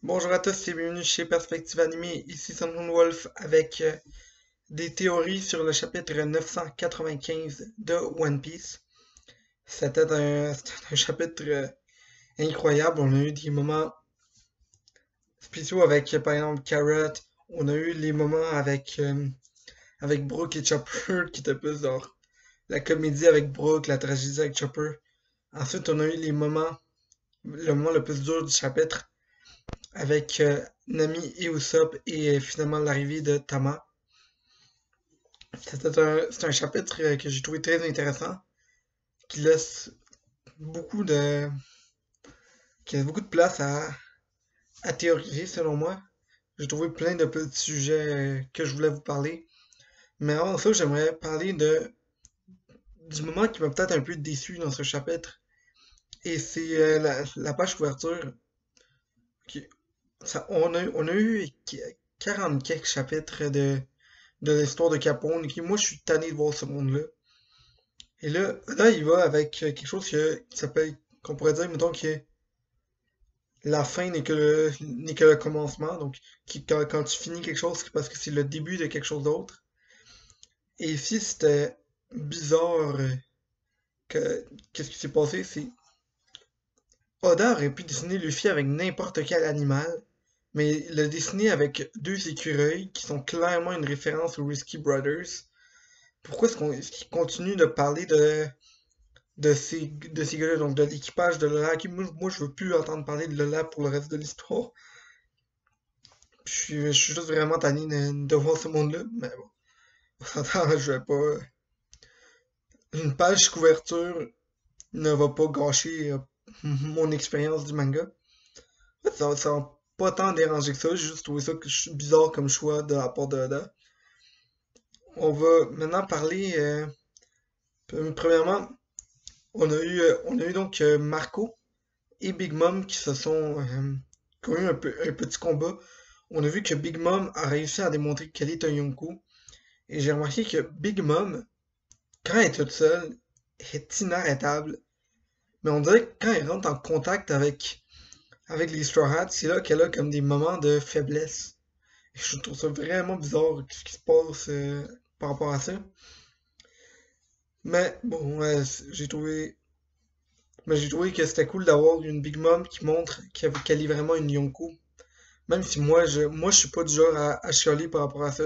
Bonjour à tous et bienvenue chez Perspective Animée, ici Sandrine Wolf avec des théories sur le chapitre 995 de One Piece. C'était un chapitre incroyable, on a eu des moments spéciaux avec par exemple Carrot, on a eu les moments avec Brook et Chopper qui étaient plus genre la comédie avec Brook, la tragédie avec Chopper. Ensuite on a eu le moment le plus dur du chapitre avec Nami et Usopp et finalement l'arrivée de Tama. C'est un chapitre que j'ai trouvé très intéressant, qui laisse beaucoup de, qui laisse beaucoup de place à théoriser selon moi. J'ai trouvé plein de petits sujets que je voulais vous parler. Mais avant ça, j'aimerais parler du moment qui m'a peut-être un peu déçu dans ce chapitre. Et c'est la page couverture. Qui, on a eu 40 quelques chapitres de l'histoire de Capone. Et moi, je suis tanné de voir ce monde-là. Et là, il va avec quelque chose qui s'appelle, qu'on pourrait dire, mettons, que la fin n'est que le commencement. Donc, quand tu finis quelque chose, c'est parce que c'est le début de quelque chose d'autre. Et ici, c'était bizarre qu'est-ce qui s'est passé, c'est Oda aurait pu dessiner Luffy avec n'importe quel animal, mais il l'a dessiné avec deux écureuils qui sont clairement une référence aux Risky Brothers. Pourquoi est-ce qu'il continue de parler de ces gars-là, donc de l'équipage de Lola. Moi, je veux plus entendre parler de Lola pour le reste de l'histoire. Je suis juste vraiment tanné de voir ce monde-là. Mais bon, on s'entend, je vais pas. Une page couverture ne va pas gâcher mon expérience du manga. En fait, ça va pas tant déranger que ça. J'ai juste trouvé ça bizarre comme choix de la part de Oda. On va maintenant parler. Premièrement, on a eu donc Marco et Big Mom qui ont eu un petit combat. On a vu que Big Mom a réussi à démontrer qu'elle est un Yonko. Et j'ai remarqué que Big Mom, quand elle est toute seule, est inarrêtable. Mais on dirait que quand elle rentre en contact avec les Straw Hats, c'est là qu'elle a comme des moments de faiblesse. Et je trouve ça vraiment bizarre ce qui se passe par rapport à ça. Mais bon, ouais, j'ai trouvé que c'était cool d'avoir une Big Mom qui montre qu'elle est vraiment une Yonko. Même si moi je suis pas du genre à chialer par rapport à ça,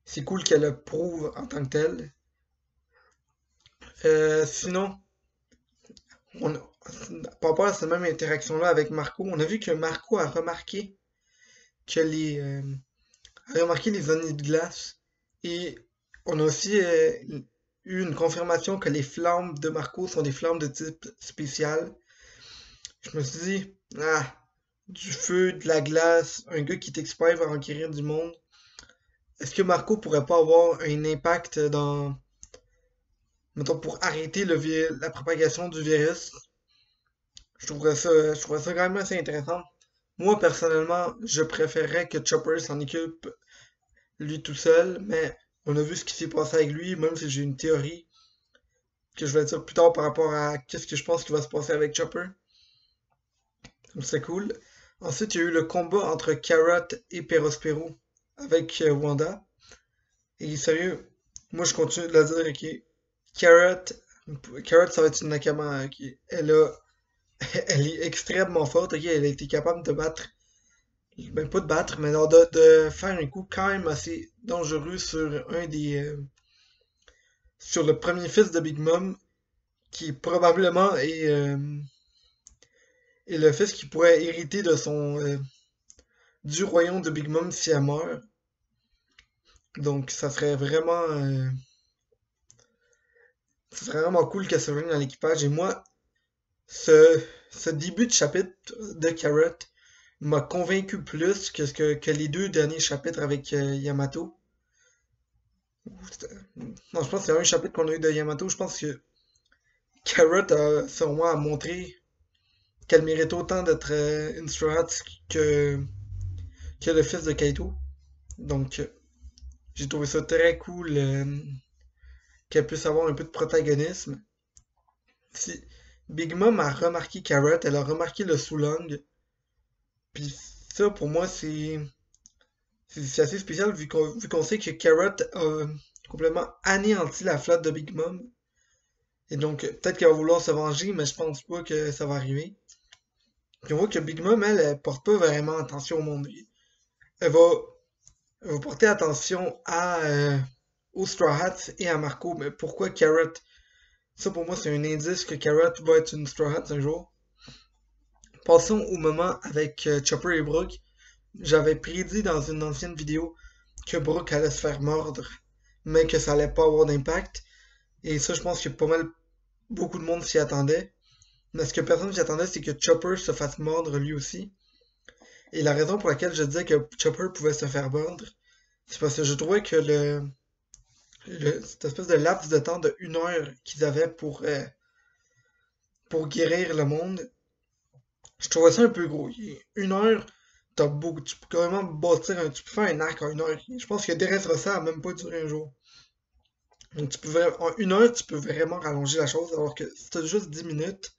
c'est cool qu'elle le prouve en tant que telle. Sinon, on, par rapport à cette même interaction-là avec Marco, on a vu que Marco que les, euh, a remarqué les années de glace et on a aussi eu une confirmation que les flammes de Marco sont des flammes de type spécial. Je me suis dit, du feu, de la glace, un gars qui est expert va enquérir du monde. Est-ce que Marco pourrait pas avoir un impact mettons, pour arrêter la propagation du virus? Je trouverais ça quand même assez intéressant. Moi, personnellement, je préférerais que Chopper s'en occupe lui tout seul, mais on a vu ce qui s'est passé avec lui, même si j'ai une théorie que je vais dire plus tard par rapport à qu'est-ce que je pense qui va se passer avec Chopper. Donc c'est cool. Ensuite, il y a eu le combat entre Carrot et Perospero avec Wanda. Et sérieux, moi je continue de le dire, ok. Carrot, Carrot, ça va être une Nakama, ok. Elle est extrêmement forte, ok. Elle a été capable de battre, ben pas de battre, mais alors de faire un coup quand même assez dangereux sur sur le premier fils de Big Mom, qui probablement est le fils qui pourrait hériter du royaume de Big Mom si elle meurt. Donc ça serait vraiment cool qu'elle se rejoigne dans l'équipage. Et moi, ce début de chapitre de Carrot m'a convaincu plus que les deux derniers chapitres avec Yamato. Non, je pense que c'est un chapitre qu'on a eu de Yamato. Je pense que Carrot a sûrement montré qu'elle mérite autant d'être une Straw Hat que, que le fils de Kaito. Donc, j'ai trouvé ça très cool qu'elle puisse avoir un peu de protagonisme. Si Big Mom a remarqué Carrot, elle a remarqué le Sulong. Puis ça, pour moi, c'est assez spécial vu qu'on sait que Carrot a complètement anéanti la flotte de Big Mom. Et donc, peut-être qu'elle va vouloir se venger, mais je pense pas que ça va arriver. Puis on voit que Big Mom, elle porte pas vraiment attention au monde. Elle va, elle va porter attention aux Straw Hats et à Marco. Mais pourquoi Carrot? Ça, pour moi, c'est un indice que Carrot va être une Straw Hat un jour. Passons au moment avec Chopper et Brooke. J'avais prédit dans une ancienne vidéo que Brooke allait se faire mordre, mais que ça allait pas avoir d'impact. Et ça, je pense que pas mal, beaucoup de monde s'y attendait. Mais ce que personne s'y attendait, c'est que Chopper se fasse mordre lui aussi. Et la raison pour laquelle je disais que Chopper pouvait se faire mordre, c'est parce que je trouvais que cette espèce de laps de temps de 1 heure qu'ils avaient pour guérir le monde, je trouvais ça un peu gros. 1 heure, tu peux carrément bâtir tu peux faire un arc en 1 heure. Je pense que Dressrosa ça a même pas duré un jour. Donc en 1 heure, tu peux vraiment rallonger la chose, alors que si t'as juste 10 minutes,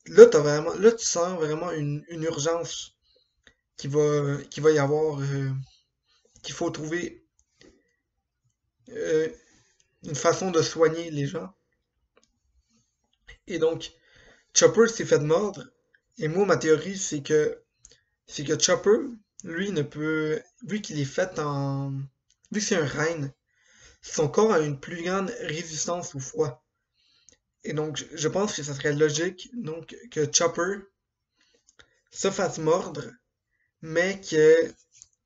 là tu sens vraiment une urgence qui va y avoir, qu'il faut trouver euh, une façon de soigner les gens. Et donc, Chopper s'est fait mordre. Et moi, ma théorie, c'est que Chopper, lui, ne peut, vu qu'il est fait vu que c'est un reine, son corps a une plus grande résistance au froid. Et donc, je pense que ça serait logique donc que Chopper se fasse mordre, mais que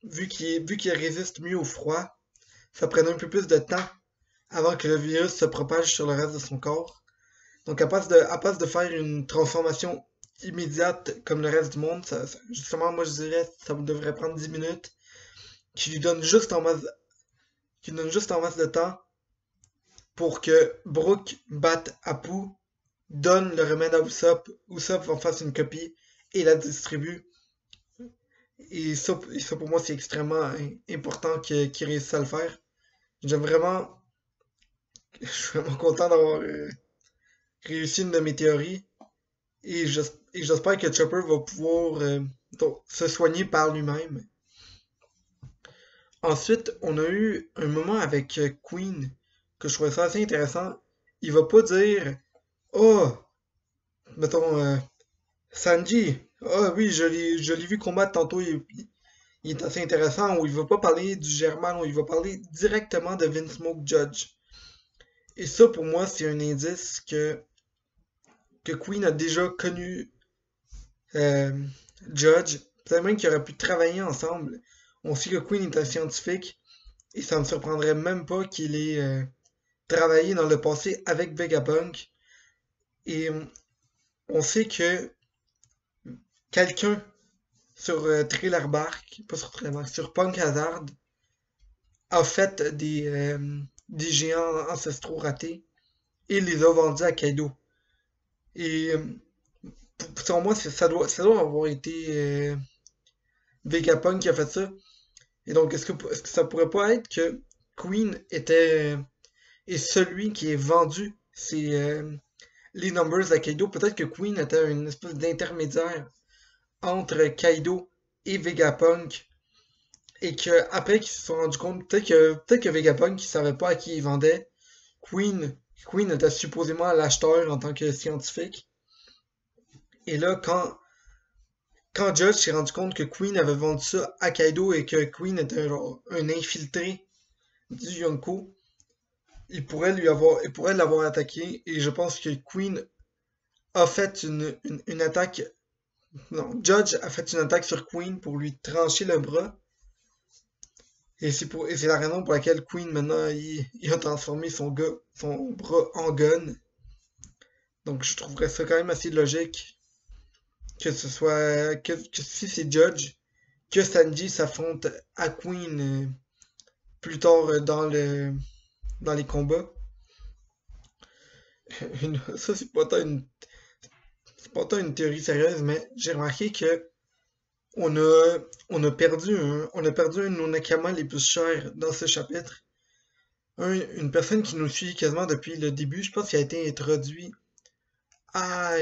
vu qu'il résiste mieux au froid, ça prenne un peu plus de temps avant que le virus se propage sur le reste de son corps. Donc, à place de faire une transformation immédiate comme le reste du monde, justement, moi je dirais que ça devrait prendre 10 minutes, qui lui donne juste en masse de temps pour que Brooke batte Apu, donne le remède à Usopp en fasse une copie et la distribue. Et ça pour moi, c'est extrêmement important qu'il réussisse à le faire. J'aime vraiment, je suis vraiment content d'avoir réussi une de mes théories. Et j'espère que Chopper va pouvoir se soigner par lui-même. Ensuite, on a eu un moment avec Queen que je trouvais ça assez intéressant. Il va pas dire oh, mettons, Sanji, ah oui, je l'ai vu combattre tantôt, il est assez intéressant, ou il va pas parler du German, ou il va parler directement de Vince Smoke Judge. Et ça, pour moi, c'est un indice que Queen a déjà connu euh, Judge, peut-être même qu'ils auraient pu travailler ensemble. On sait que Queen est un scientifique, et ça ne me surprendrait même pas qu'il ait travaillé dans le passé avec Vegapunk. Et on sait que quelqu'un sur Thriller Bark, pas sur Thriller Bark, sur Punk Hazard, a fait des géants ancestraux ratés et les a vendus à Kaido. Et selon moi, ça doit avoir été Vegapunk qui a fait ça. Et donc, est-ce que ça pourrait pas être que Queen est celui qui est vendu les numbers à Kaido? Peut-être que Queen était une espèce d'intermédiaire entre Kaido et Vegapunk et que après qu'ils se sont rendus compte, peut-être que Vegapunk ne savait pas à qui il vendait. Queen, Queen était supposément l'acheteur en tant que scientifique. Et là, quand Judge s'est rendu compte que Queen avait vendu ça à Kaido et que Queen était un infiltré du Yonko, il pourrait l'avoir attaqué. Et je pense que Queen a fait une attaque. Non, Judge a fait une attaque sur Queen pour lui trancher le bras. Et c'est la raison pour laquelle Queen maintenant il a transformé son bras en gun. Donc je trouverais ça quand même assez logique que si c'est Judge, que Sanji s'affronte à Queen plus tard dans les combats. Ça c'est pas tant une théorie sérieuse, mais j'ai remarqué que on a perdu un de nos Nakama les plus chers dans ce chapitre. Une personne qui nous suit quasiment depuis le début, je pense qu'il a été introduit à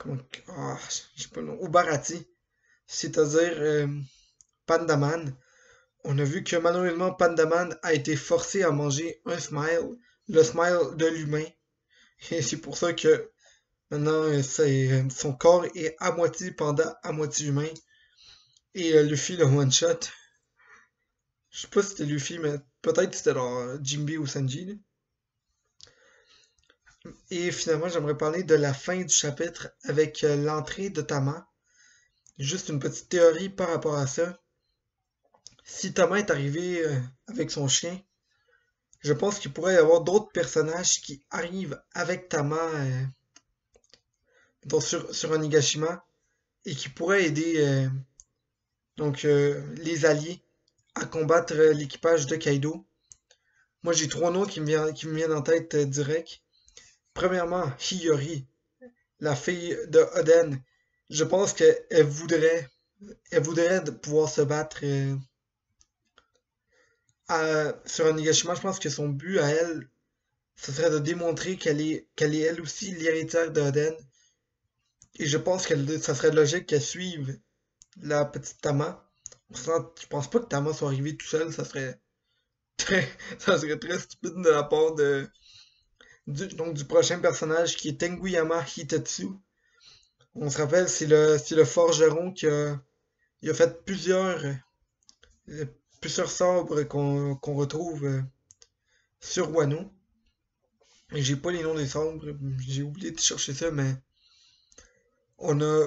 comment, je sais pas le nom, Ubarati, c'est-à-dire Pandaman. On a vu que malheureusement Pandaman a été forcé à manger un smile, le smile de l'humain. Et c'est pour ça que maintenant son corps est à moitié panda, à moitié humain. Et Luffy le one-shot. Je sais pas si c'était Luffy, mais peut-être c'était genre Jinbe ou Sanji, là. Et finalement, j'aimerais parler de la fin du chapitre avec l'entrée de Tama. Juste une petite théorie par rapport à ça. Si Tama est arrivé avec son chien, je pense qu'il pourrait y avoir d'autres personnages qui arrivent avec Tama sur Onigashima et qui pourraient aider les alliés à combattre l'équipage de Kaido. Moi, j'ai trois noms qui me viennent en tête direct. Premièrement, Hiyori, la fille de Oden. Je pense elle voudrait pouvoir se battre sur Onigashima. Je pense que son but à elle, ce serait de démontrer qu'elle est elle aussi l'héritière de Oden. Et je pense que ça serait logique qu'elle suive la petite Tama. Je pense pas que Tama soit arrivé tout seul, très, ça serait très stupide de la part du prochain personnage qui est Tenguyama Hitetsu. On se rappelle, c'est le forgeron il a fait euh, plusieurs sabres qu'on retrouve sur Wano. Et j'ai pas les noms des sabres, j'ai oublié de chercher ça, mais on a,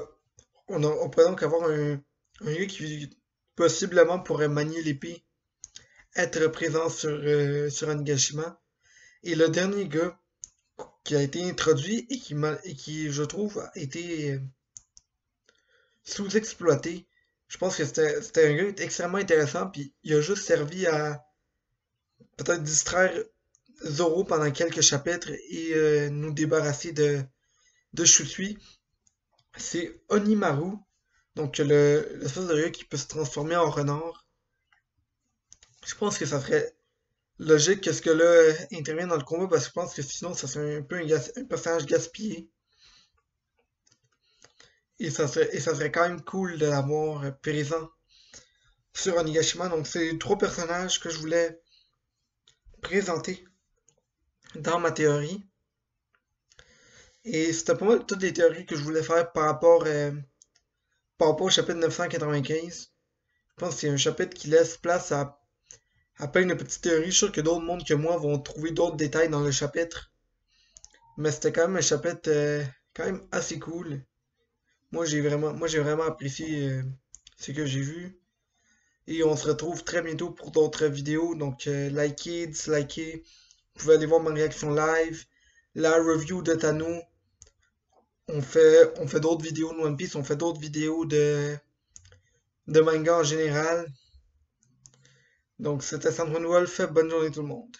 on pourrait donc avoir un gars qui possiblement pourrait manier l'épée, être présent sur Onigashima. Et le dernier gars qui a été introduit et qui je trouve, a été sous-exploité. Je pense que c'était un gars extrêmement intéressant, puis il a juste servi à peut-être distraire Zoro pendant quelques chapitres et nous débarrasser de Shusui. C'est Onimaru, donc l'espèce de gars qui peut se transformer en renard. Je pense que ça serait logique que ce gars-là intervienne dans le combat parce que je pense que sinon ça serait un peu un personnage gaspillé. Et ça serait quand même cool de l'avoir présent sur Onigashima. Donc c'est les trois personnages que je voulais présenter dans ma théorie. Et c'était pas mal toutes les théories que je voulais faire par rapport au chapitre 995. Je pense que c'est un chapitre qui laisse place à plein de petites théories. Je suis sûr que d'autres mondes que moi vont trouver d'autres détails dans le chapitre. Mais c'était quand même un chapitre quand même assez cool. Moi j'ai vraiment apprécié ce que j'ai vu. Et on se retrouve très bientôt pour d'autres vidéos. Donc likez, dislikez. Vous pouvez aller voir ma réaction live, la review de Tano. On fait d'autres vidéos de One Piece, on fait d'autres vidéos de manga en général. Donc c'était Sandrine Wolf, bonne journée tout le monde.